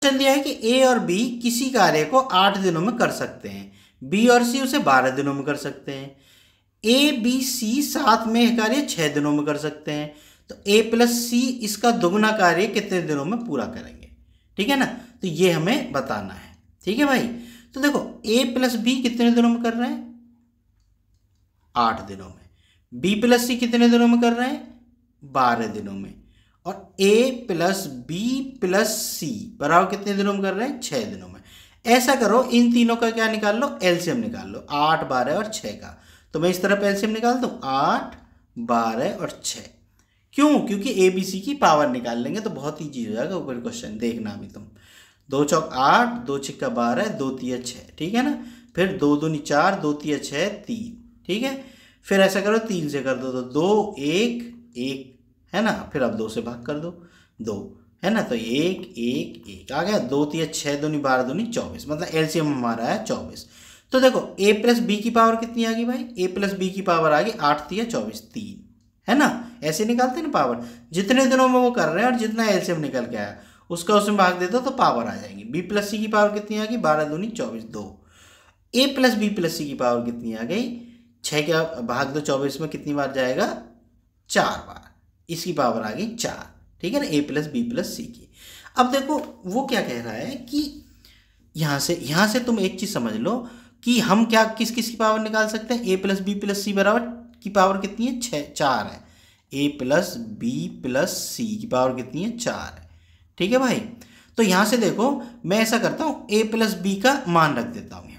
Question दिया है कि ए और बी किसी कार्य को 8 दिनों में कर सकते हैं, बी और सी उसे 12 दिनों में कर सकते हैं। ए बी सी साथ में यह कार्य 6 दिनों में कर सकते हैं, तो ए प्लस सी इसका दुगना कार्य कितने दिनों में पूरा करेंगे। ठीक है ना, तो ये हमें बताना है। ठीक है भाई, तो देखो ए प्लस बी कितने दिनों में कर रहे हैं, 8 दिनों में। बी प्लस सी कितने दिनों में कर रहे हैं, 12 दिनों में। और ए प्लस बी प्लस सी बराबर कितने दिनों में कर रहे हैं, 6 दिनों में। ऐसा करो, इन तीनों का क्या निकाल लो, एलसीएम निकाल लो, 8, 12 और 6 का। तो मैं इस तरफ एलसीएम निकाल दूं, 8, 12 और 6। क्यों, क्योंकि ए बी सी की पावर निकाल लेंगे तो बहुत ईजी हो जाएगा ऊपर क्वेश्चन। देखना अभी तुम, 2 चौक 8, 2 छिक्का 12, 2 तिया 6। ठीक है ना, फिर 2 दूनी 4, 2 तिया 6, 3। ठीक है, फिर ऐसा करो 3 से कर दो तो 2, 1, 1 है ना, फिर अब 2 से भाग कर दो, 2 है ना, तो 1, 1, 1 आ गया। 2 तिया 6, दूनी 12, दूनी 24, मतलब एलसीएम हमारा है 24। तो देखो ए प्लस बी की पावर कितनी आ गई भाई, ए प्लस बी की पावर आ गई 8 तिया 24, 3 है ना। ऐसे निकालते हैं ना पावर, जितने दिनों में वो कर रहे हैं और जितना एलसीएम निकल के आया उसका उसमें भाग दे दो तो पावर आ जाएगी। बी प्लस सी की पावर कितनी आ गई, 12 दूनी 24, 2। ए प्लस बी प्लस सी की पावर कितनी आ गई, 6 का भाग दो 24 में कितनी बार जाएगा, 4 बार। इसकी पावर आ गई 4। ठीक है ना, ए प्लस बी प्लस सी की। अब देखो वो क्या कह रहा है कि यहाँ से तुम एक चीज समझ लो कि हम क्या किस किस की पावर निकाल सकते हैं। ए प्लस बी प्लस सी बराबर की पावर कितनी है, 4 है। ए प्लस बी प्लस सी की पावर कितनी है, 4 है। ठीक है भाई, तो यहां से देखो मैं ऐसा करता हूं, ए प्लस बी का मान रख देता हूं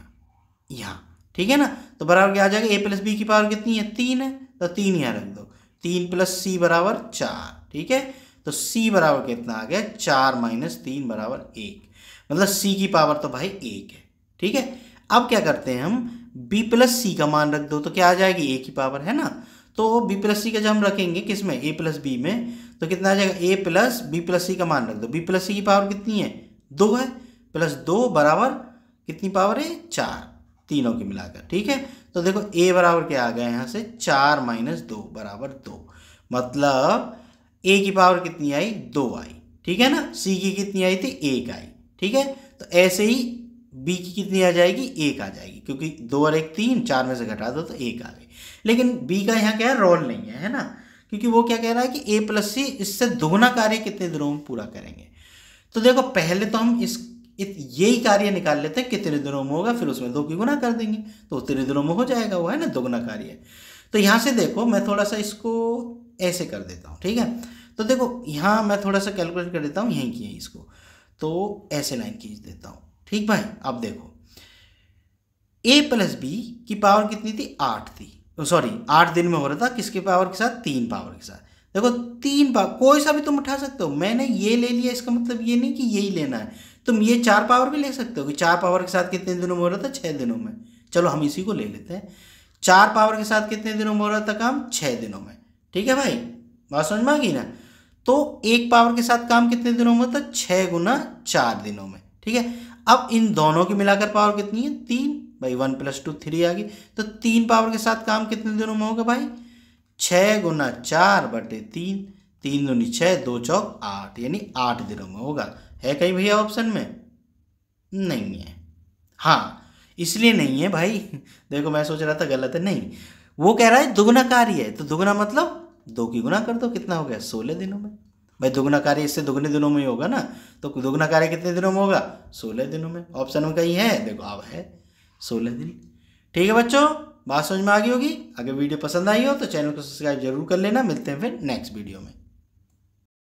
यहाँ। ठीक है ना, तो बराबर क्या आ जाएगा, ए प्लस बी की पावर कितनी है, 3 है, तो 3 यहाँ रख दो। 3 प्लस सी बराबर 4। ठीक है, तो सी बराबर कितना आ गया, 4 माइनस 3 बराबर 1, मतलब सी की पावर तो भाई 1 है। ठीक है, अब क्या करते हैं हम, बी प्लस सी का मान रख दो तो क्या आ जाएगी, ए की पावर है ना। तो बी प्लस सी का जब हम रखेंगे किस में, ए प्लस बी में, तो कितना आ जाएगा, ए प्लस बी प्लस सी का मान रख दो। बी प्लस सी की पावर कितनी है, 2 है, प्लस 2 बराबर कितनी पावर है, 4, तीनों की मिलाकर। ठीक है, तो देखो ए बराबर क्या आ गया यहाँ से, 4 माइनस 2 बराबर 2, मतलब ए की पावर कितनी आई, 2 आई। ठीक है ना, सी की कितनी आई थी, 1 आई। ठीक है, तो ऐसे ही बी की कितनी आ जाएगी, 1 आ जाएगी, क्योंकि 2 और 1 3, 4 में से घटा दो तो 1 आ गई। लेकिन बी का यहाँ क्या है, रोल नहीं है ना, क्योंकि वो क्या कह रहा है कि ए प्लस सी इससे दोगुना कार्य कितने दिनों में पूरा करेंगे। तो देखो पहले तो हम यही कार्य निकाल लेते हैं कितने दिनों में होगा, फिर उसमें 2 की गुना कर देंगे तो उतने दिनों में हो जाएगा, वो है ना दोगुना कार्य। तो यहाँ से देखो मैं थोड़ा सा इसको ऐसे कर देता हूँ। ठीक है, तो देखो यहाँ मैं थोड़ा सा कैलकुलेट कर देता हूँ, यहीं की है इसको, तो ऐसे लाइन खींच देता हूँ। ठीक भाई, अब देखो ए प्लस बी की पावर कितनी थी, 8 थी, सॉरी 8 दिन में हो रहा था, किसके पावर के साथ, 3 पावर के साथ। देखो 3 पावर कोई सा भी तुम उठा सकते हो, मैंने ये ले लिया इसका मतलब ये नहीं कि यही लेना है, तुम ये 4 पावर भी ले सकते हो कि 4 पावर के साथ कितने दिनों में हो रहा था, 6 दिनों में। चलो हम इसी को ले लेते हैं, 4 पावर के साथ कितने दिनों में हो रहा था काम, 6 दिनों में। ठीक है भाई, बात समझ में आ गई ना। तो 1 पावर के साथ काम कितने दिनों में होता है, 6 गुना 4 दिनों में। ठीक है, अब इन दोनों की मिलाकर पावर कितनी है, 3 भाई, 1 + 2 3 आ गई। तो 3 पावर के साथ काम कितने दिनों में होगा भाई, 6 गुना 4 बटे 3, 3 दूनी 6, 2 चौक 8, यानी 8 दिनों में होगा। है कहीं भैया ऑप्शन में, नहीं है। हाँ इसलिए नहीं है भाई, देखो मैं सोच रहा था गलत है, नहीं वो कह रहा है दुगुना कार्य है, तो दुगुना मतलब 2 की गुना कर दो, कितना हो गया, 16 दिनों में। भाई दुगुना कार्य इससे दुगने दिनों में ही होगा ना, तो दुगुना कार्य कितने दिनों में होगा, 16 दिनों में। ऑप्शन में कहीं है, देखो अब है 16 दिन। ठीक है बच्चों, बात समझ में आ गई होगी। अगर वीडियो पसंद आई हो तो चैनल को सब्सक्राइब जरूर कर लेना। मिलते हैं फिर नेक्स्ट वीडियो में।